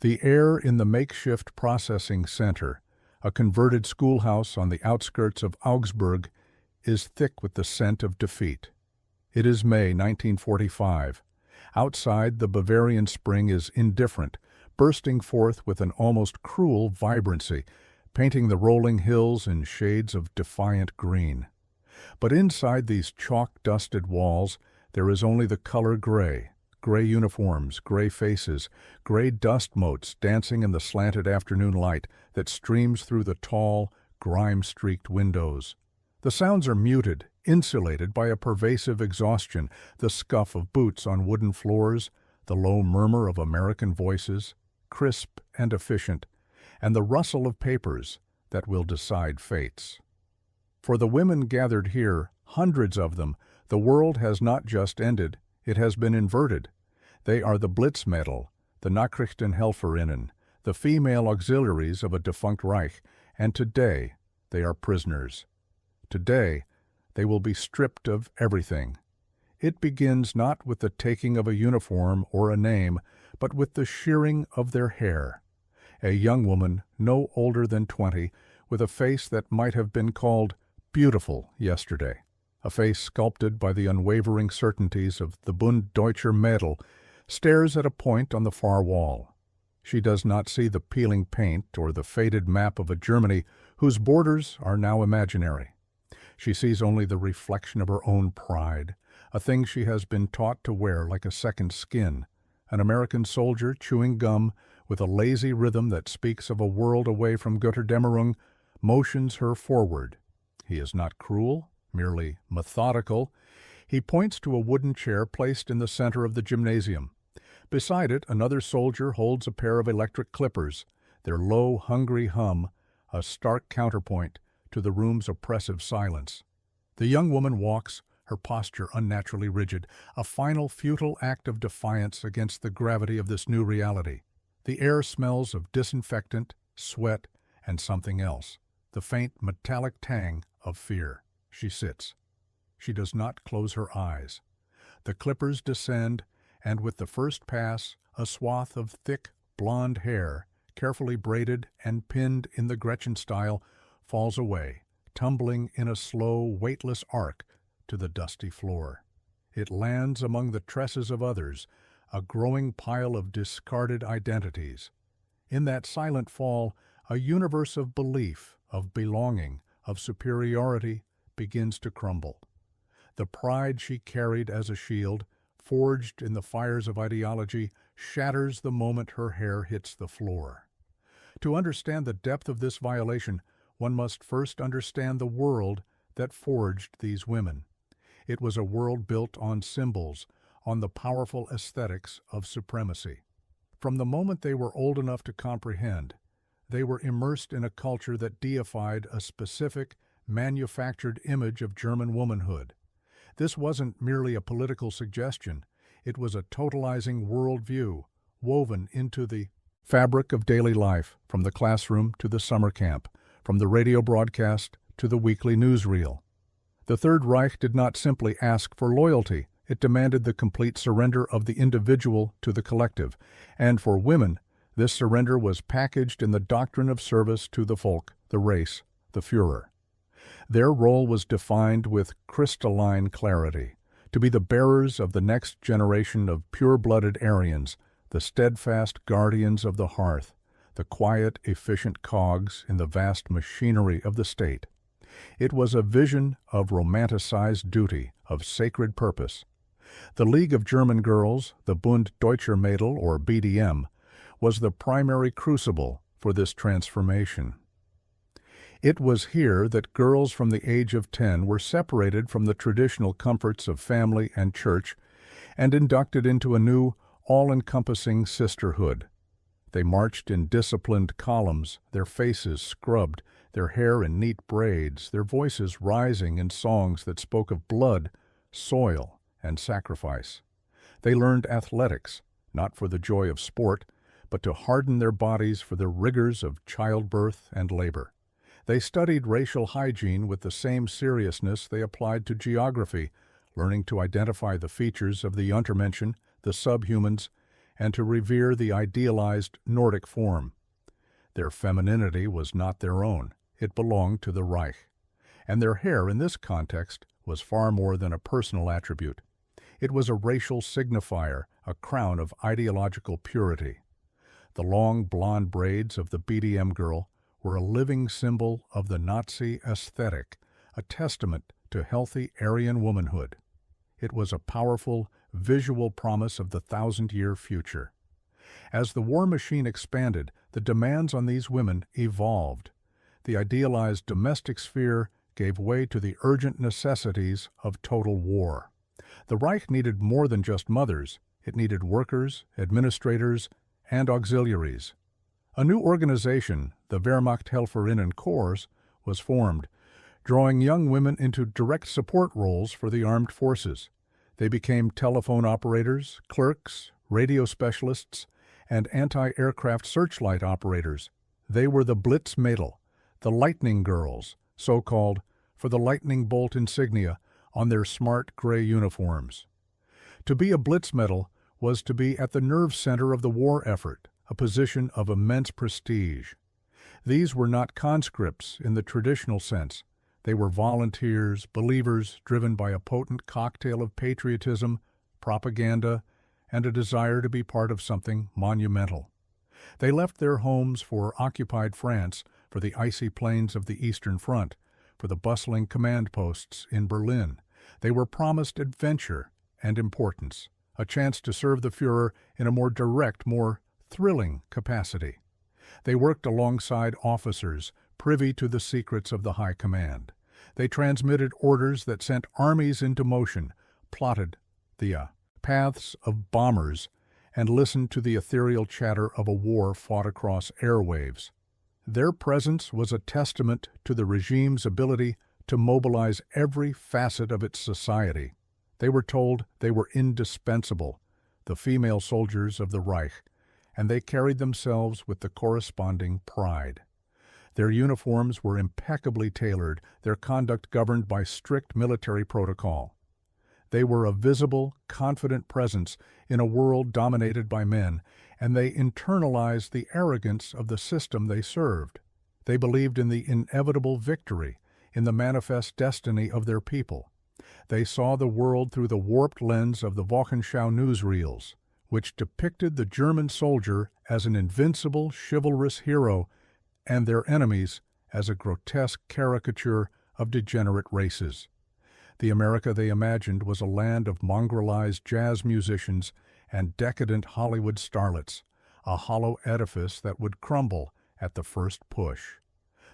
The air in the makeshift processing center, a converted schoolhouse on the outskirts of Augsburg, is thick with the scent of defeat. It is May 1945. Outside, the Bavarian spring is indifferent, bursting forth with an almost cruel vibrancy, painting the rolling hills in shades of defiant green. But inside these chalk-dusted walls, there is only the color gray. Gray uniforms, gray faces, gray dust motes dancing in the slanted afternoon light that streams through the tall, grime-streaked windows. The sounds are muted, insulated by a pervasive exhaustion, the scuff of boots on wooden floors, the low murmur of American voices, crisp and efficient, and the rustle of papers that will decide fates. For the women gathered here, hundreds of them, the world has not just ended, it has been inverted. They are the Blitzmädel, the Nachrichtenhelferinnen, the female auxiliaries of a defunct Reich, and today they are prisoners. Today they will be stripped of everything. It begins not with the taking of a uniform or a name, but with the shearing of their hair. A young woman, no older than 20, with a face that might have been called beautiful yesterday, a face sculpted by the unwavering certainties of the Bund Deutscher Mädel, stares at a point on the far wall. She does not see the peeling paint or the faded map of a Germany whose borders are now imaginary. She sees only the reflection of her own pride, a thing she has been taught to wear like a second skin, an American soldier chewing gum with a lazy rhythm that speaks of a world away from Götterdämmerung, motions her forward. He is not cruel, merely methodical. He points to a wooden chair placed in the center of the gymnasium. Beside it, another soldier holds a pair of electric clippers, their low, hungry hum a stark counterpoint to the room's oppressive silence. The young woman walks, her posture unnaturally rigid, a final futile act of defiance against the gravity of this new reality. The air smells of disinfectant, sweat, and something else, the faint metallic tang of fear. She sits. She does not close her eyes. The clippers descend, and with the first pass, a swath of thick, blonde hair, carefully braided and pinned in the Gretchen style, falls away, tumbling in a slow, weightless arc to the dusty floor. It lands among the tresses of others, a growing pile of discarded identities. In that silent fall, a universe of belief, of belonging, of superiority begins to crumble. The pride she carried as a shield, forged in the fires of ideology, shatters the moment her hair hits the floor. To understand the depth of this violation, one must first understand the world that forged these women. It was a world built on symbols, on the powerful aesthetics of supremacy. From the moment they were old enough to comprehend, they were immersed in a culture that deified a specific, manufactured image of German womanhood. This wasn't merely a political suggestion, it was a totalizing worldview, woven into the fabric of daily life, from the classroom to the summer camp, from the radio broadcast to the weekly newsreel. The Third Reich did not simply ask for loyalty, it demanded the complete surrender of the individual to the collective, and for women, this surrender was packaged in the doctrine of service to the folk, the race, the Führer. Their role was defined with crystalline clarity, to be the bearers of the next generation of pure-blooded Aryans, the steadfast guardians of the hearth, the quiet, efficient cogs in the vast machinery of the state. It was a vision of romanticized duty, of sacred purpose. The League of German Girls, the Bund Deutscher Mädel, or BDM, was the primary crucible for this transformation. It was here that girls from the age of 10 were separated from the traditional comforts of family and church and inducted into a new, all-encompassing sisterhood. They marched in disciplined columns, their faces scrubbed, their hair in neat braids, their voices rising in songs that spoke of blood, soil, and sacrifice. They learned athletics, not for the joy of sport, but to harden their bodies for the rigors of childbirth and labor. They studied racial hygiene with the same seriousness they applied to geography, learning to identify the features of the Untermenschen, the subhumans, and to revere the idealized Nordic form. Their femininity was not their own, it belonged to the Reich. And their hair in this context was far more than a personal attribute. It was a racial signifier, a crown of ideological purity. The long blonde braids of the BDM girl were a living symbol of the Nazi aesthetic, a testament to healthy Aryan womanhood. It was a powerful, visual promise of the thousand-year future. As the war machine expanded, the demands on these women evolved. The idealized domestic sphere gave way to the urgent necessities of total war. The Reich needed more than just mothers. It needed workers, administrators, and auxiliaries. A new organization, the Wehrmacht Korps, was formed, drawing young women into direct support roles for the armed forces. They became telephone operators, clerks, radio specialists, and anti-aircraft searchlight operators. They were the Blitzmädel, the Lightning Girls, so-called for the lightning bolt insignia on their smart gray uniforms. To be a Blitzmädel was to be at the nerve center of the war effort, a position of immense prestige. These were not conscripts in the traditional sense. They were volunteers, believers driven by a potent cocktail of patriotism, propaganda, and a desire to be part of something monumental. They left their homes for occupied France, for the icy plains of the Eastern Front, for the bustling command posts in Berlin. They were promised adventure and importance, a chance to serve the Führer in a more direct, more thrilling capacity. They worked alongside officers, privy to the secrets of the High Command. They transmitted orders that sent armies into motion, plotted the paths of bombers, and listened to the ethereal chatter of a war fought across airwaves. Their presence was a testament to the regime's ability to mobilize every facet of its society. They were told they were indispensable, the female soldiers of the Reich, and they carried themselves with the corresponding pride. Their uniforms were impeccably tailored, their conduct governed by strict military protocol. They were a visible, confident presence in a world dominated by men, and they internalized the arrogance of the system they served. They believed in the inevitable victory, in the manifest destiny of their people. They saw the world through the warped lens of the Wochenschau newsreels, which depicted the German soldier as an invincible, chivalrous hero and their enemies as a grotesque caricature of degenerate races. The America they imagined was a land of mongrelized jazz musicians and decadent Hollywood starlets, a hollow edifice that would crumble at the first push.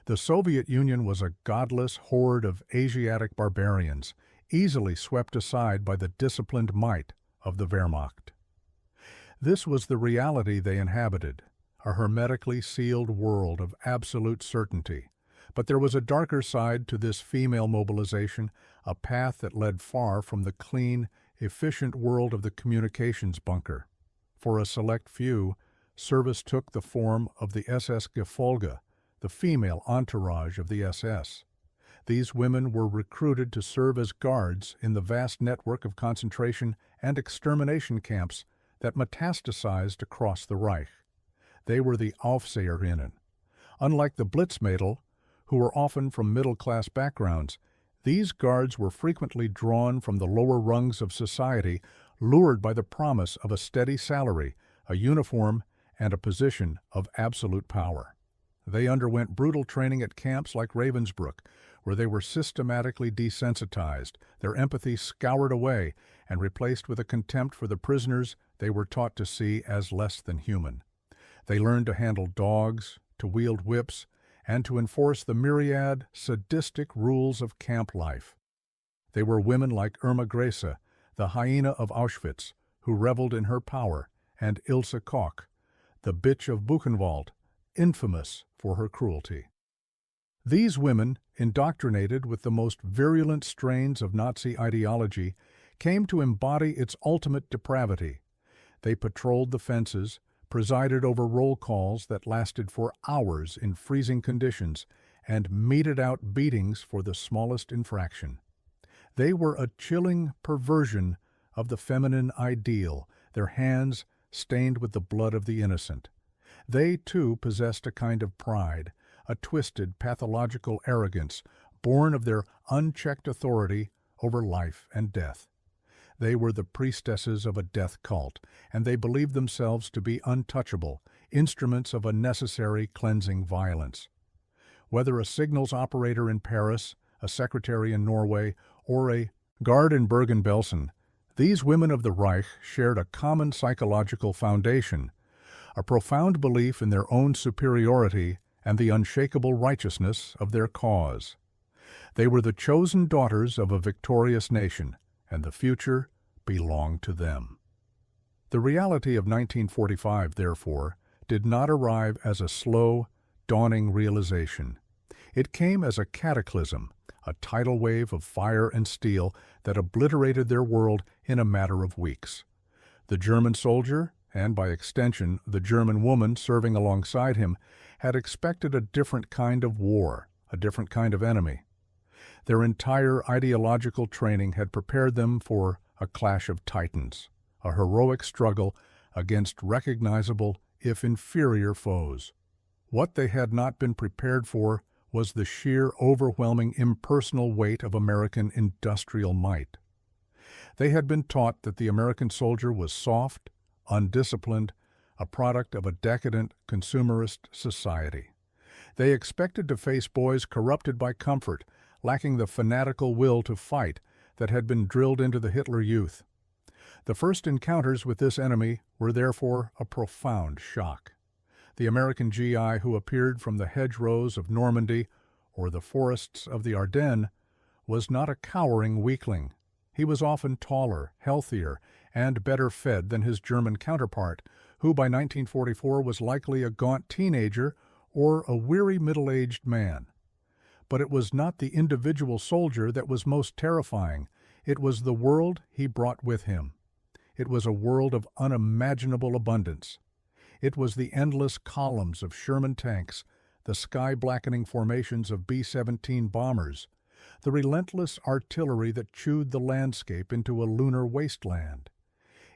The Soviet Union was a godless horde of Asiatic barbarians, easily swept aside by the disciplined might of the Wehrmacht. This was the reality they inhabited, a hermetically sealed world of absolute certainty. But there was a darker side to this female mobilization, a path that led far from the clean, efficient world of the communications bunker. For a select few, service took the form of the SS Gefolge, the female entourage of the SS. These women were recruited to serve as guards in the vast network of concentration and extermination camps that metastasized across the Reich. They were the Aufseherinnen. Unlike the Blitzmädel, who were often from middle-class backgrounds, these guards were frequently drawn from the lower rungs of society, lured by the promise of a steady salary, a uniform, and a position of absolute power. They underwent brutal training at camps like Ravensbrück, where they were systematically desensitized, their empathy scoured away, and replaced with a contempt for the prisoners they were taught to see as less than human. They learned to handle dogs, to wield whips, and to enforce the myriad sadistic rules of camp life. They were women like Irma Grese, the hyena of Auschwitz, who reveled in her power, and Ilse Koch, the bitch of Buchenwald, infamous for her cruelty. These women, indoctrinated with the most virulent strains of Nazi ideology, came to embody its ultimate depravity. They patrolled the fences, presided over roll calls that lasted for hours in freezing conditions, and meted out beatings for the smallest infraction. They were a chilling perversion of the feminine ideal, their hands stained with the blood of the innocent. They, too, possessed a kind of pride, a twisted, pathological arrogance, born of their unchecked authority over life and death. They were the priestesses of a death cult, and they believed themselves to be untouchable, instruments of a necessary cleansing violence. Whether a signals operator in Paris, a secretary in Norway, or a guard in Bergen-Belsen, these women of the Reich shared a common psychological foundation, a profound belief in their own superiority and the unshakable righteousness of their cause. They were the chosen daughters of a victorious nation, and the future belonged to them. The reality of 1945, therefore, did not arrive as a slow, dawning realization. It came as a cataclysm, a tidal wave of fire and steel that obliterated their world in a matter of weeks. The German soldier, and by extension the German woman serving alongside him, had expected a different kind of war, a different kind of enemy. Their entire ideological training had prepared them for a clash of titans, a heroic struggle against recognizable, if inferior, foes. What they had not been prepared for was the sheer, overwhelming, impersonal weight of American industrial might. They had been taught that the American soldier was soft, undisciplined, a product of a decadent, consumerist society. They expected to face boys corrupted by comfort, lacking the fanatical will to fight that had been drilled into the Hitler youth. The first encounters with this enemy were therefore a profound shock. The American GI who appeared from the hedgerows of Normandy or the forests of the Ardennes was not a cowering weakling. He was often taller, healthier, and better fed than his German counterpart, who by 1944 was likely a gaunt teenager or a weary middle-aged man. But it was not the individual soldier that was most terrifying. It was the world he brought with him. It was a world of unimaginable abundance. It was the endless columns of Sherman tanks, the sky-blackening formations of B-17 bombers, the relentless artillery that chewed the landscape into a lunar wasteland.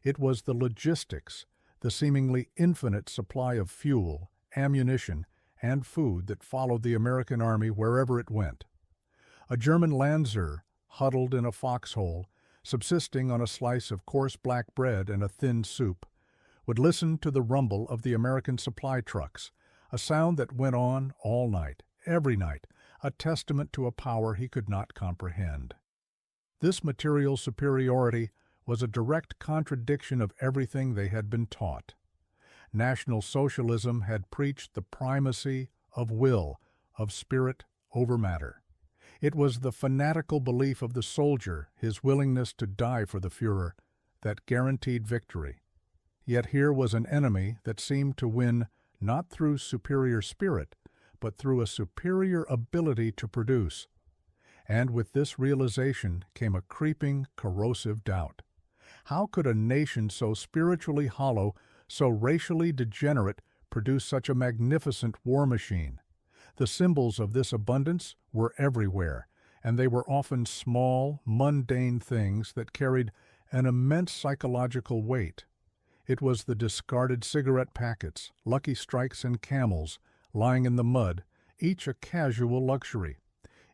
It was the logistics, the seemingly infinite supply of fuel, ammunition, and food that followed the American army wherever it went. A German Lanzer, huddled in a foxhole, subsisting on a slice of coarse black bread and a thin soup, would listen to the rumble of the American supply trucks, a sound that went on all night, every night, a testament to a power he could not comprehend. This material superiority was a direct contradiction of everything they had been taught. National Socialism had preached the primacy of will, of spirit over matter. It was the fanatical belief of the soldier, his willingness to die for the Führer, that guaranteed victory. Yet here was an enemy that seemed to win not through superior spirit, but through a superior ability to produce. And with this realization came a creeping, corrosive doubt. How could a nation so spiritually hollow, so racially degenerate, produce such a magnificent war machine? The symbols of this abundance were everywhere, and they were often small, mundane things that carried an immense psychological weight. It was the discarded cigarette packets, Lucky Strikes and Camels, lying in the mud, each a casual luxury.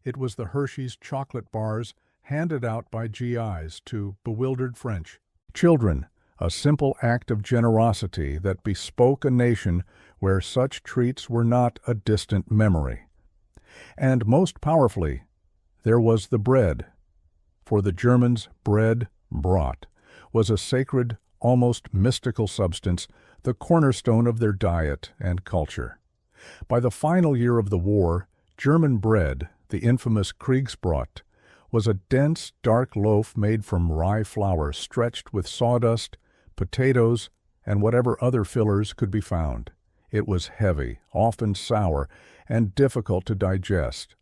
It was the Hershey's chocolate bars handed out by GIs to bewildered French children, a simple act of generosity that bespoke a nation where such treats were not a distant memory. And most powerfully, there was the bread. For the Germans, bread, Brot, was a sacred, almost mystical substance, the cornerstone of their diet and culture. By the final year of the war, German bread, the infamous Kriegsbrot, was a dense, dark loaf made from rye flour stretched with sawdust, potatoes, and whatever other fillers could be found. It was heavy, often sour, and difficult to digest.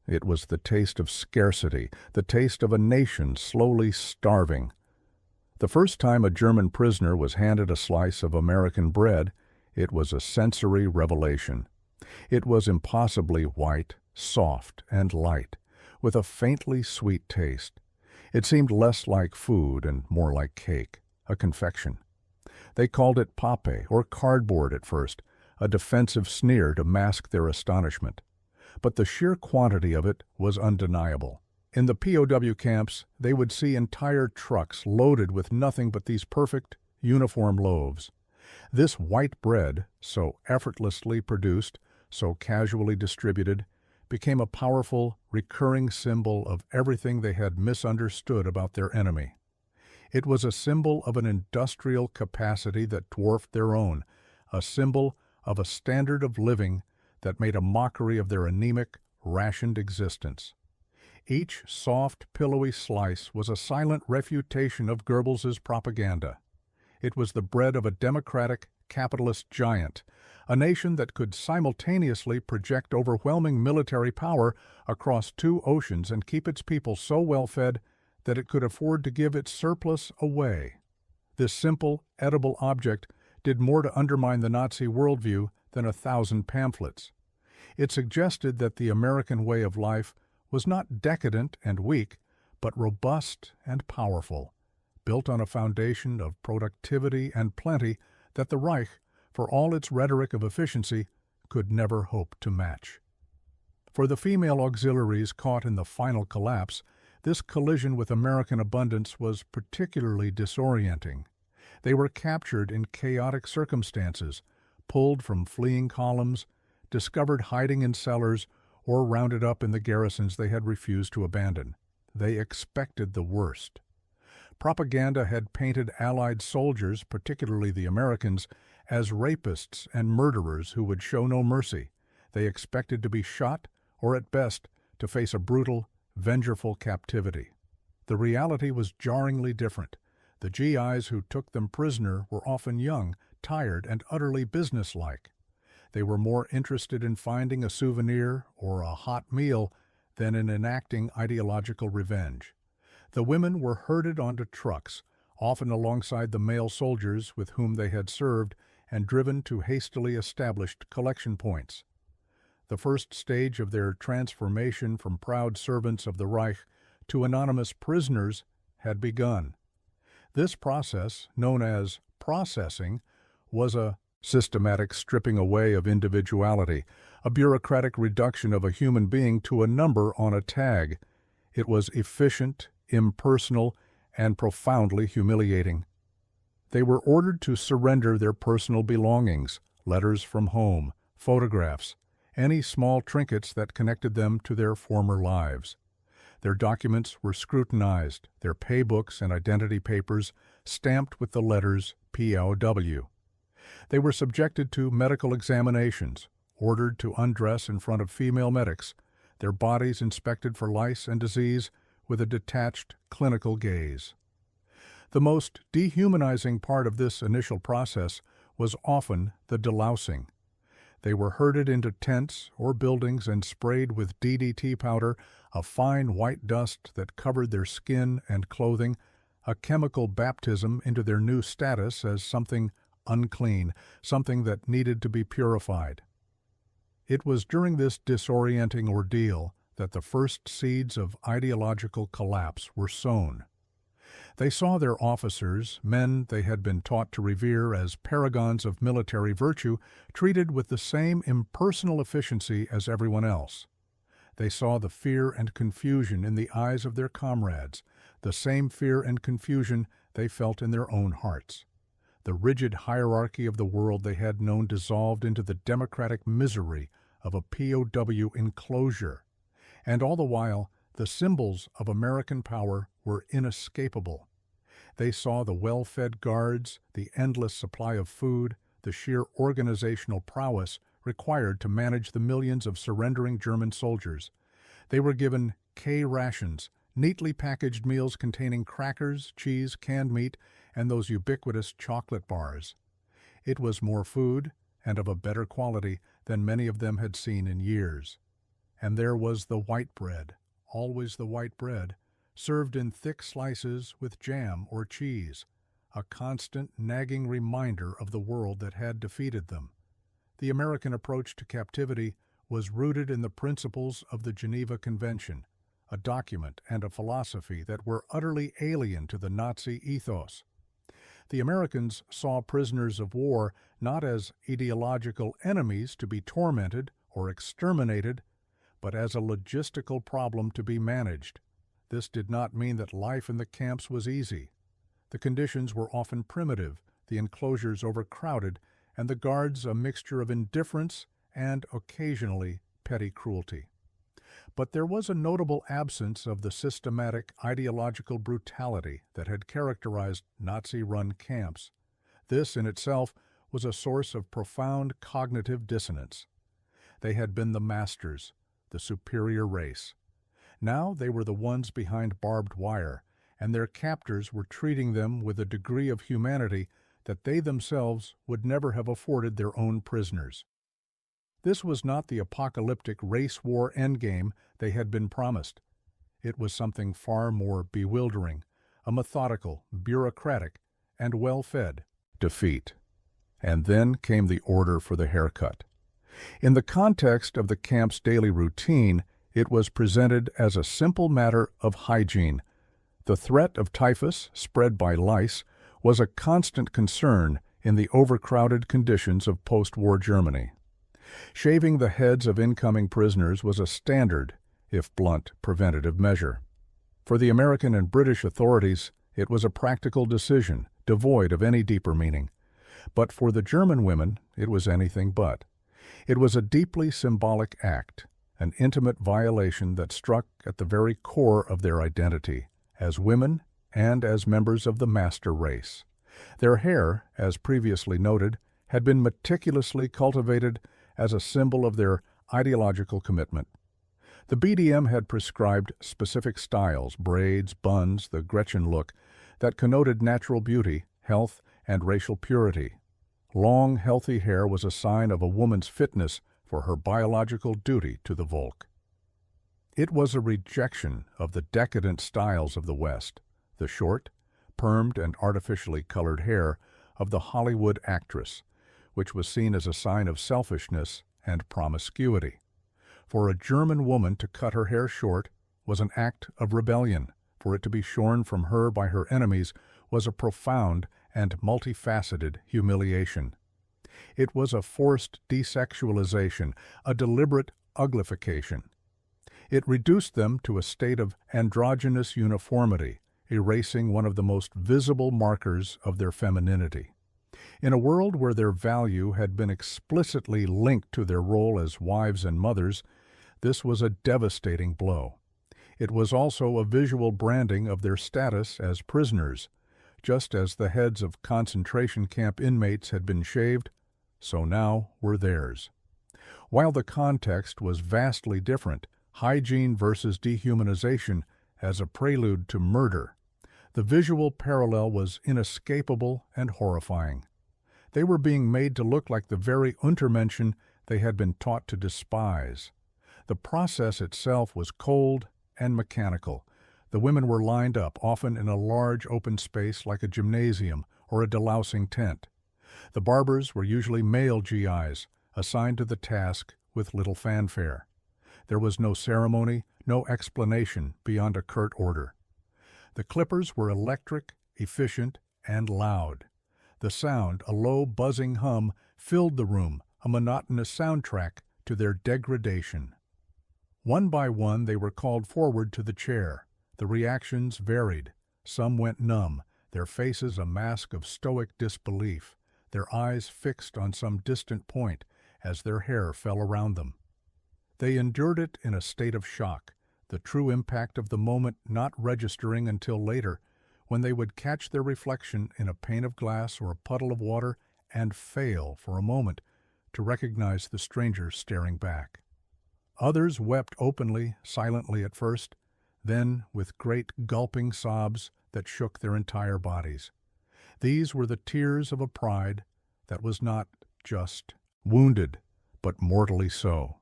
It was the taste of scarcity, the taste of a nation slowly starving. The first time a German prisoner was handed a slice of American bread, it was a sensory revelation. It was impossibly white, soft, and light, with a faintly sweet taste. It seemed less like food and more like cake, a confection. They called it pape, or cardboard at first, a defensive sneer to mask their astonishment. But the sheer quantity of it was undeniable. In the POW camps, they would see entire trucks loaded with nothing but these perfect, uniform loaves. This white bread, so effortlessly produced, so casually distributed, became a powerful, recurring symbol of everything they had misunderstood about their enemy. It was a symbol of an industrial capacity that dwarfed their own, a symbol of a standard of living that made a mockery of their anemic, rationed existence. Each soft, pillowy slice was a silent refutation of Goebbels's propaganda. It was the bread of a democratic, capitalist giant, a nation that could simultaneously project overwhelming military power across two oceans and keep its people so well fed that it could afford to give its surplus away. This simple, edible object did more to undermine the Nazi worldview than 1,000 pamphlets. It suggested that the American way of life was not decadent and weak, but robust and powerful, built on a foundation of productivity and plenty that the Reich, for all its rhetoric of efficiency, could never hope to match. For the female auxiliaries caught in the final collapse, this collision with American abundance was particularly disorienting. They were captured in chaotic circumstances, pulled from fleeing columns, discovered hiding in cellars, or rounded up in the garrisons they had refused to abandon. They expected the worst. Propaganda had painted Allied soldiers, particularly the Americans, as rapists and murderers who would show no mercy. They expected to be shot, or at best, to face a brutal, vengeful captivity. The reality was jarringly different. The GIs who took them prisoner were often young, tired, and utterly businesslike. They were more interested in finding a souvenir or a hot meal than in enacting ideological revenge. The women were herded onto trucks, often alongside the male soldiers with whom they had served, and driven to hastily established collection points. The first stage of their transformation from proud servants of the Reich to anonymous prisoners had begun. This process, known as processing, was a systematic stripping away of individuality, a bureaucratic reduction of a human being to a number on a tag. It was efficient, impersonal, and profoundly humiliating. They were ordered to surrender their personal belongings, letters from home, photographs, any small trinkets that connected them to their former lives. Their documents were scrutinized, their paybooks and identity papers stamped with the letters POW. They were subjected to medical examinations, ordered to undress in front of female medics, their bodies inspected for lice and disease with a detached, clinical gaze. The most dehumanizing part of this initial process was often the delousing. They were herded into tents or buildings and sprayed with DDT powder, a fine white dust that covered their skin and clothing, a chemical baptism into their new status as something unclean, something that needed to be purified. It was during this disorienting ordeal that the first seeds of ideological collapse were sown. They saw their officers, men they had been taught to revere as paragons of military virtue, treated with the same impersonal efficiency as everyone else. They saw the fear and confusion in the eyes of their comrades, the same fear and confusion they felt in their own hearts. The rigid hierarchy of the world they had known dissolved into the democratic misery of a POW enclosure, and all the while the symbols of American power were inescapable. They saw the well-fed guards, the endless supply of food, the sheer organizational prowess required to manage the millions of surrendering German soldiers. They were given K rations, neatly packaged meals containing crackers, cheese, canned meat, and those ubiquitous chocolate bars. It was more food, and of a better quality, than many of them had seen in years. And there was the white bread, always the white bread, served in thick slices with jam or cheese, a constant nagging reminder of the world that had defeated them. The American approach to captivity was rooted in the principles of the Geneva Convention, a document and a philosophy that were utterly alien to the Nazi ethos. The Americans saw prisoners of war not as ideological enemies to be tormented or exterminated, but as a logistical problem to be managed. This did not mean that life in the camps was easy. The conditions were often primitive, the enclosures overcrowded, and the guards a mixture of indifference and, occasionally, petty cruelty. But there was a notable absence of the systematic ideological brutality that had characterized Nazi-run camps. This, in itself, was a source of profound cognitive dissonance. They had been the masters, the superior race. Now they were the ones behind barbed wire, and their captors were treating them with a degree of humanity that they themselves would never have afforded their own prisoners. This was not the apocalyptic race war endgame they had been promised. It was something far more bewildering, a methodical, bureaucratic, and well-fed defeat. And then came the order for the haircut. In the context of the camp's daily routine, it was presented as a simple matter of hygiene. The threat of typhus, spread by lice, was a constant concern in the overcrowded conditions of post-war Germany. Shaving the heads of incoming prisoners was a standard, if blunt, preventative measure. For the American and British authorities, it was a practical decision, devoid of any deeper meaning. But for the German women, it was anything but. It was a deeply symbolic act, an intimate violation that struck at the very core of their identity, as women and as members of the master race. Their hair, as previously noted, had been meticulously cultivated as a symbol of their ideological commitment. The BDM had prescribed specific styles, braids, buns, the Gretchen look, that connoted natural beauty, health, and racial purity. Long, healthy hair was a sign of a woman's fitness for her biological duty to the Volk. It was a rejection of the decadent styles of the West, the short, permed and artificially colored hair of the Hollywood actress, which was seen as a sign of selfishness and promiscuity. For a German woman to cut her hair short was an act of rebellion. For it to be shorn from her by her enemies was a profound and multifaceted humiliation. It was a forced desexualization, a deliberate uglification. It reduced them to a state of androgynous uniformity, erasing one of the most visible markers of their femininity. In a world where their value had been explicitly linked to their role as wives and mothers, this was a devastating blow. It was also a visual branding of their status as prisoners. Just as the heads of concentration camp inmates had been shaved, so now were theirs. While the context was vastly different, hygiene versus dehumanization as a prelude to murder, the visual parallel was inescapable and horrifying. They were being made to look like the very Untermenschen they had been taught to despise. The process itself was cold and mechanical. The women were lined up, often in a large open space like a gymnasium or a delousing tent. The barbers were usually male GIs, assigned to the task with little fanfare. There was no ceremony, no explanation beyond a curt order. The clippers were electric, efficient, and loud. The sound, a low buzzing hum, filled the room, a monotonous soundtrack to their degradation. One by one they were called forward to the chair. The reactions varied. Some went numb, their faces a mask of stoic disbelief, their eyes fixed on some distant point as their hair fell around them. They endured it in a state of shock, the true impact of the moment not registering until later, when they would catch their reflection in a pane of glass or a puddle of water and fail for a moment to recognize the stranger staring back. Others wept openly, silently at first, then with great gulping sobs that shook their entire bodies. These were the tears of a pride that was not just wounded, but mortally so.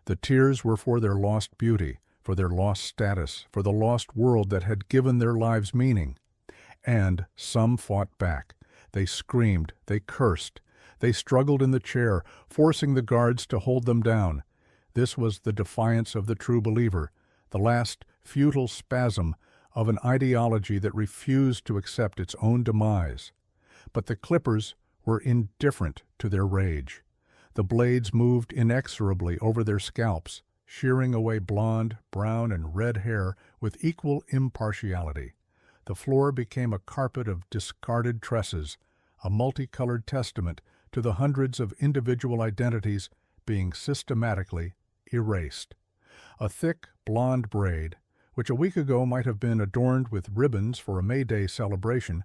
The tears were for their lost beauty, for their lost status, for the lost world that had given their lives meaning. And some fought back. They screamed, they cursed, they struggled in the chair, forcing the guards to hold them down. This was the defiance of the true believer, the last futile spasm of an ideology that refused to accept its own demise. But the clippers were indifferent to their rage. The blades moved inexorably over their scalps, shearing away blonde, brown, and red hair with equal impartiality. The floor became a carpet of discarded tresses, a multicolored testament to the hundreds of individual identities being systematically erased. A thick, blonde braid, which a week ago might have been adorned with ribbons for a May Day celebration,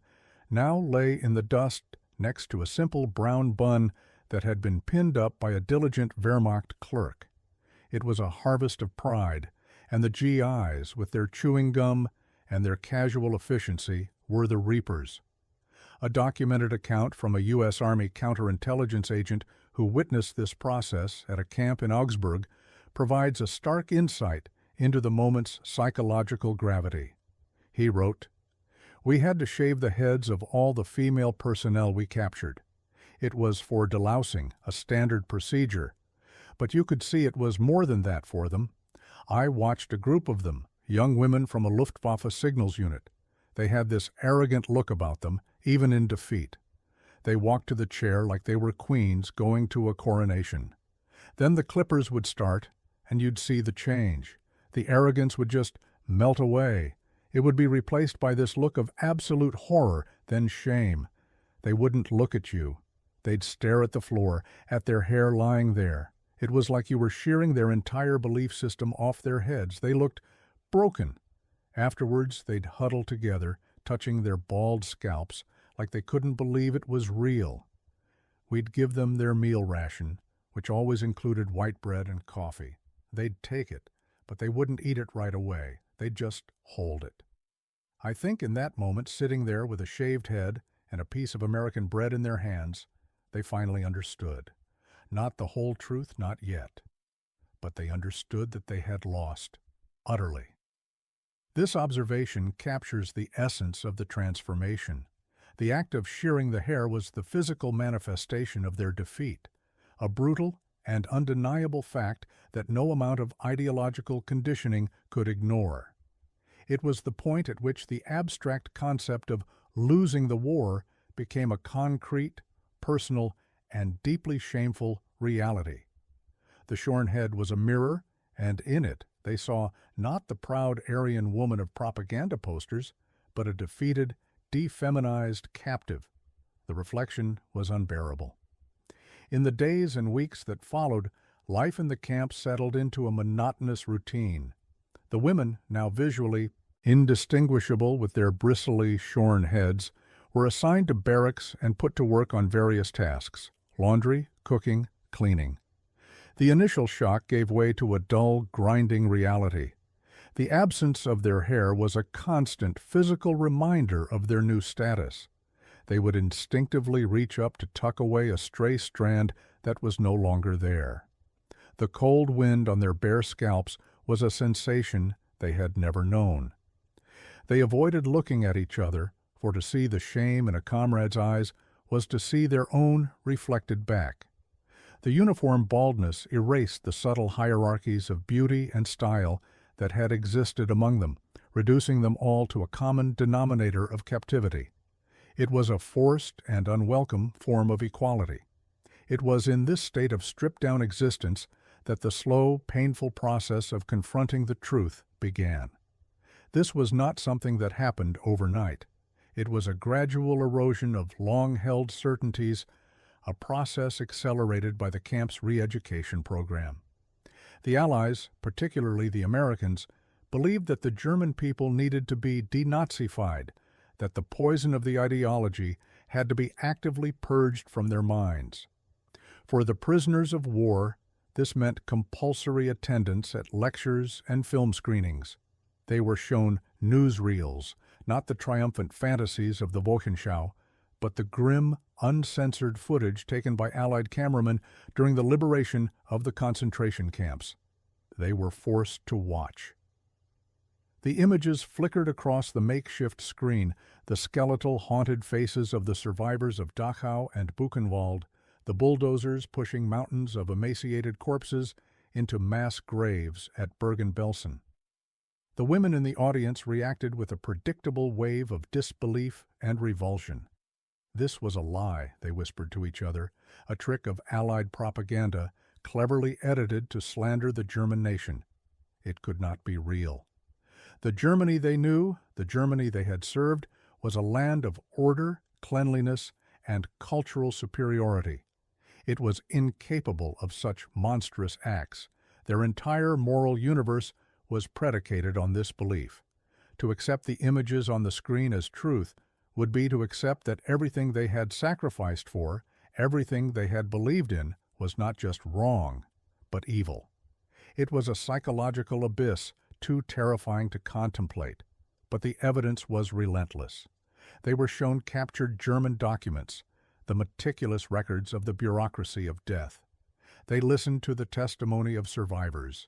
now lay in the dust next to a simple brown bun that had been pinned up by a diligent Wehrmacht clerk. It was a harvest of pride, and the GIs, with their chewing gum and their casual efficiency, were the reapers. A documented account from a U.S. Army counterintelligence agent who witnessed this process at a camp in Augsburg provides a stark insight into the moment's psychological gravity. He wrote, "We had to shave the heads of all the female personnel we captured. It was for delousing, a standard procedure. But you could see it was more than that for them. I watched a group of them, young women from a Luftwaffe signals unit. They had this arrogant look about them, even in defeat. They walked to the chair like they were queens going to a coronation. Then the clippers would start, and you'd see the change. The arrogance would just melt away. It would be replaced by this look of absolute horror, then shame. They wouldn't look at you. They'd stare at the floor, at their hair lying there. It was like you were shearing their entire belief system off their heads. They looked broken. Afterwards, they'd huddle together, touching their bald scalps, like they couldn't believe it was real. We'd give them their meal ration, which always included white bread and coffee. They'd take it, but they wouldn't eat it right away. They'd just hold it. I think in that moment, sitting there with a shaved head and a piece of American bread in their hands, they finally understood. Not the whole truth, not yet. But they understood that they had lost, utterly. This observation captures the essence of the transformation. The act of shearing the hair was the physical manifestation of their defeat, a brutal and undeniable fact that no amount of ideological conditioning could ignore. It was the point at which the abstract concept of losing the war became a concrete, personal, and deeply shameful reality. The shorn head was a mirror, and in it they saw not the proud Aryan woman of propaganda posters, but a defeated, defeminized captive. The reflection was unbearable. In the days and weeks that followed, life in the camp settled into a monotonous routine. The women, now visually indistinguishable with their bristly, shorn heads, were assigned to barracks and put to work on various tasks: laundry, cooking, cleaning. The initial shock gave way to a dull, grinding reality. The absence of their hair was a constant physical reminder of their new status. They would instinctively reach up to tuck away a stray strand that was no longer there. The cold wind on their bare scalps was a sensation they had never known. They avoided looking at each other, for to see the shame in a comrade's eyes was to see their own reflected back. The uniform baldness erased the subtle hierarchies of beauty and style that had existed among them, reducing them all to a common denominator of captivity. It was a forced and unwelcome form of equality. It was in this state of stripped-down existence that the slow, painful process of confronting the truth began. This was not something that happened overnight. It was a gradual erosion of long-held certainties, a process accelerated by the camp's re-education program. The Allies, particularly the Americans, believed that the German people needed to be denazified, that the poison of the ideology had to be actively purged from their minds. For the prisoners of war, this meant compulsory attendance at lectures and film screenings. They were shown newsreels, not the triumphant fantasies of the Wochenschau, but the grim, uncensored footage taken by Allied cameramen during the liberation of the concentration camps. They were forced to watch. The images flickered across the makeshift screen, the skeletal, haunted faces of the survivors of Dachau and Buchenwald, the bulldozers pushing mountains of emaciated corpses into mass graves at Bergen-Belsen. The women in the audience reacted with a predictable wave of disbelief and revulsion. This was a lie, they whispered to each other, a trick of Allied propaganda, cleverly edited to slander the German nation. It could not be real. The Germany they knew, the Germany they had served, was a land of order, cleanliness, and cultural superiority. It was incapable of such monstrous acts. Their entire moral universe was predicated on this belief. To accept the images on the screen as truth would be to accept that everything they had sacrificed for, everything they had believed in, was not just wrong, but evil. It was a psychological abyss too terrifying to contemplate, but the evidence was relentless. They were shown captured German documents, the meticulous records of the bureaucracy of death. They listened to the testimony of survivors.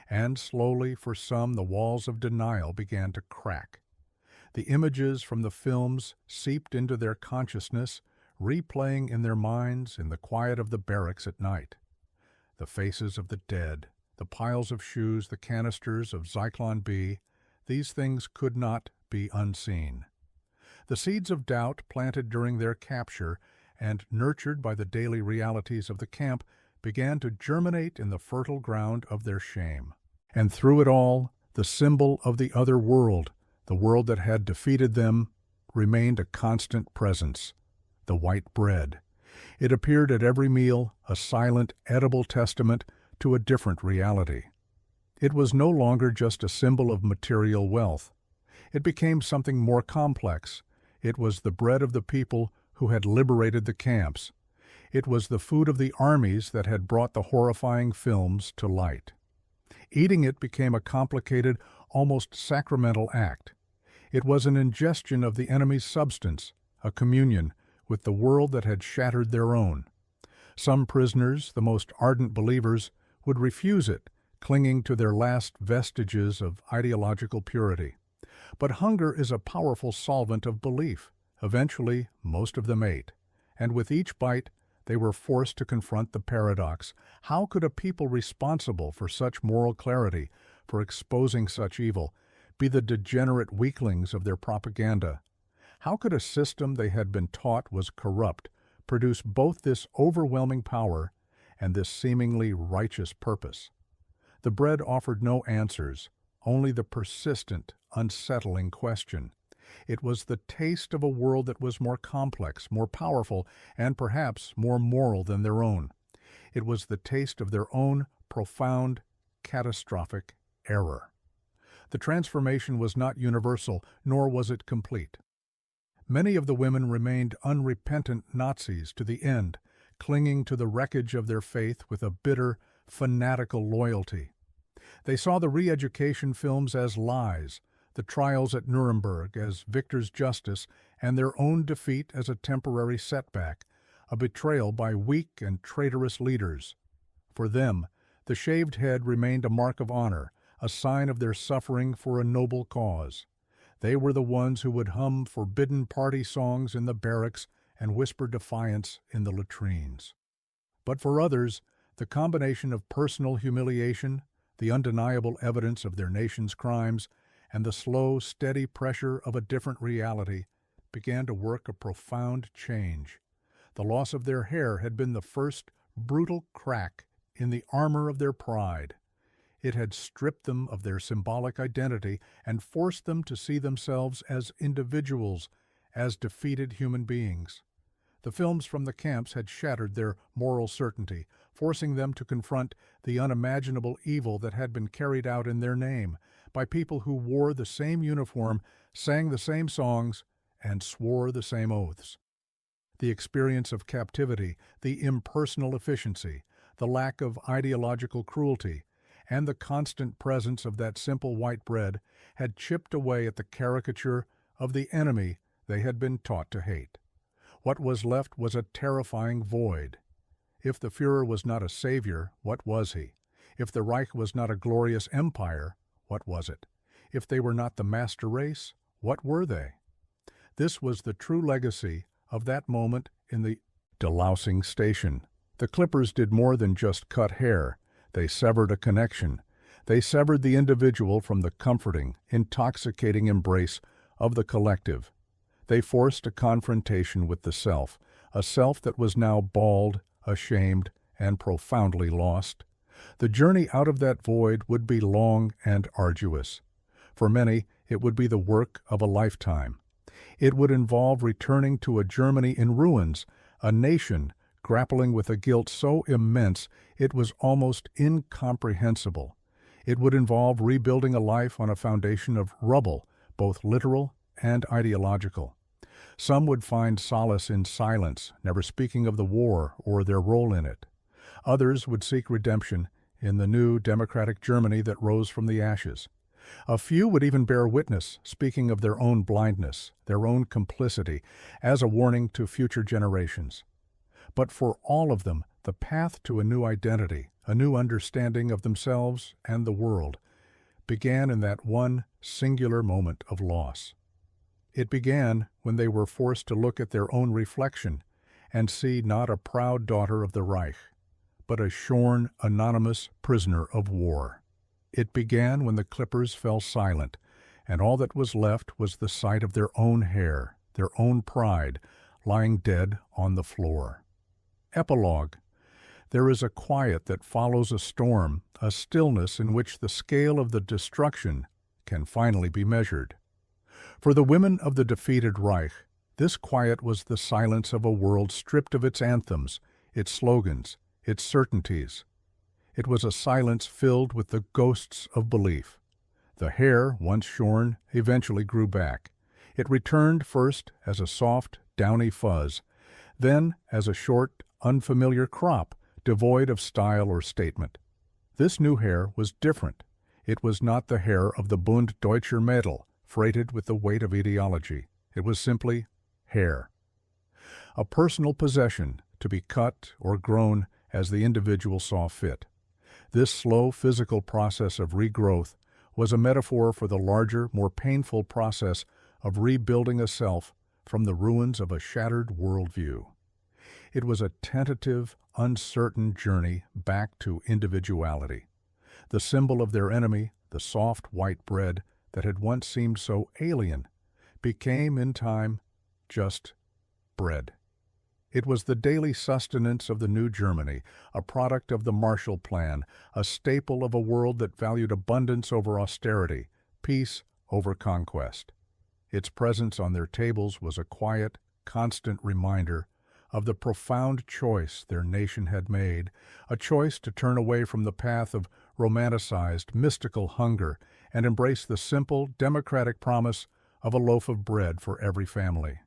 And slowly, for some, the walls of denial began to crack. The images from the films seeped into their consciousness, replaying in their minds in the quiet of the barracks at night. The faces of the dead, the piles of shoes, the canisters of Zyklon B, these things could not be unseen. The seeds of doubt planted during their capture and nurtured by the daily realities of the camp began to germinate in the fertile ground of their shame. And through it all, the symbol of the other world, the world that had defeated them, remained a constant presence, the white bread. It appeared at every meal, a silent, edible testament to a different reality. It was no longer just a symbol of material wealth. It became something more complex. It was the bread of the people who had liberated the camps. It was the food of the armies that had brought the horrifying films to light. Eating it became a complicated, almost sacramental act. It was an ingestion of the enemy's substance, a communion with the world that had shattered their own. Some prisoners, the most ardent believers, would refuse it, clinging to their last vestiges of ideological purity. But hunger is a powerful solvent of belief. Eventually, most of them ate, and with each bite, they were forced to confront the paradox. How could a people responsible for such moral clarity, for exposing such evil, be the degenerate weaklings of their propaganda? How could a system they had been taught was corrupt produce both this overwhelming power and this seemingly righteous purpose? The bread offered no answers, only the persistent, unsettling question. It was the taste of a world that was more complex, more powerful, and perhaps more moral than their own. It was the taste of their own profound, catastrophic error. The transformation was not universal, nor was it complete. Many of the women remained unrepentant Nazis to the end, clinging to the wreckage of their faith with a bitter, fanatical loyalty. They saw the re-education films as lies, the trials at Nuremberg as victor's justice, and their own defeat as a temporary setback, a betrayal by weak and traitorous leaders. For them, the shaved head remained a mark of honor, a sign of their suffering for a noble cause. They were the ones who would hum forbidden party songs in the barracks and whisper defiance in the latrines. But for others, the combination of personal humiliation, the undeniable evidence of their nation's crimes, and the slow, steady pressure of a different reality began to work a profound change. The loss of their hair had been the first brutal crack in the armor of their pride. It had stripped them of their symbolic identity and forced them to see themselves as individuals, as defeated human beings. The films from the camps had shattered their moral certainty, forcing them to confront the unimaginable evil that had been carried out in their name by people who wore the same uniform, sang the same songs, and swore the same oaths. The experience of captivity, the impersonal efficiency, the lack of ideological cruelty, and the constant presence of that simple white bread had chipped away at the caricature of the enemy they had been taught to hate. What was left was a terrifying void. If the Führer was not a savior, what was he? If the Reich was not a glorious empire, what was it? If they were not the master race, what were they? This was the true legacy of that moment in the delousing station. The clippers did more than just cut hair. They severed a connection. They severed the individual from the comforting, intoxicating embrace of the collective. They forced a confrontation with the self, a self that was now bald, ashamed, and profoundly lost. The journey out of that void would be long and arduous. For many, it would be the work of a lifetime. It would involve returning to a Germany in ruins, a nation grappling with a guilt so immense it was almost incomprehensible. It would involve rebuilding a life on a foundation of rubble, both literal and ideological. Some would find solace in silence, never speaking of the war or their role in it. Others would seek redemption in the new democratic Germany that rose from the ashes. A few would even bear witness, speaking of their own blindness, their own complicity, as a warning to future generations. But for all of them, the path to a new identity, a new understanding of themselves and the world, began in that one singular moment of loss. It began when they were forced to look at their own reflection and see not a proud daughter of the Reich, but a shorn, anonymous prisoner of war. It began when the clippers fell silent, and all that was left was the sight of their own hair, their own pride, lying dead on the floor. Epilogue. There is a quiet that follows a storm, a stillness in which the scale of the destruction can finally be measured. For the women of the defeated Reich, this quiet was the silence of a world stripped of its anthems, its slogans, its certainties. It was a silence filled with the ghosts of belief. The hair, once shorn, eventually grew back. It returned first as a soft, downy fuzz, then as a short, unfamiliar crop, devoid of style or statement. This new hair was different. It was not the hair of the Bund Deutscher Mädel, freighted with the weight of ideology. It was simply hair. A personal possession, to be cut or grown as the individual saw fit. This slow physical process of regrowth was a metaphor for the larger, more painful process of rebuilding a self from the ruins of a shattered worldview. It was a tentative, uncertain journey back to individuality. The symbol of their enemy, the soft white bread that had once seemed so alien, became in time just bread. It was the daily sustenance of the new Germany, a product of the Marshall Plan, a staple of a world that valued abundance over austerity, peace over conquest. Its presence on their tables was a quiet, constant reminder of the profound choice their nation had made, a choice to turn away from the path of romanticized, mystical hunger and embrace the simple, democratic promise of a loaf of bread for every family.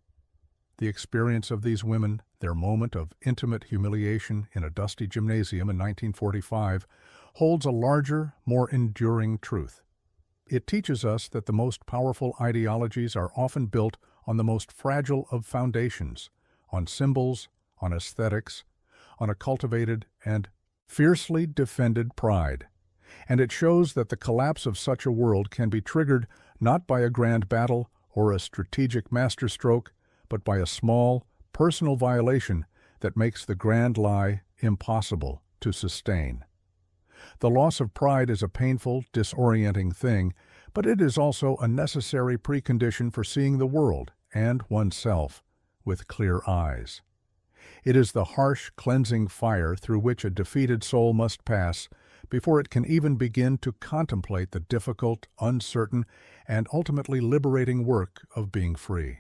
The experience of these women, their moment of intimate humiliation in a dusty gymnasium in 1945, holds a larger, more enduring truth. It teaches us that the most powerful ideologies are often built on the most fragile of foundations, on symbols, on aesthetics, on a cultivated and fiercely defended pride. And it shows that the collapse of such a world can be triggered not by a grand battle or a strategic masterstroke, but by a small, personal violation that makes the grand lie impossible to sustain. The loss of pride is a painful, disorienting thing, but it is also a necessary precondition for seeing the world and oneself with clear eyes. It is the harsh, cleansing fire through which a defeated soul must pass before it can even begin to contemplate the difficult, uncertain, and ultimately liberating work of being free.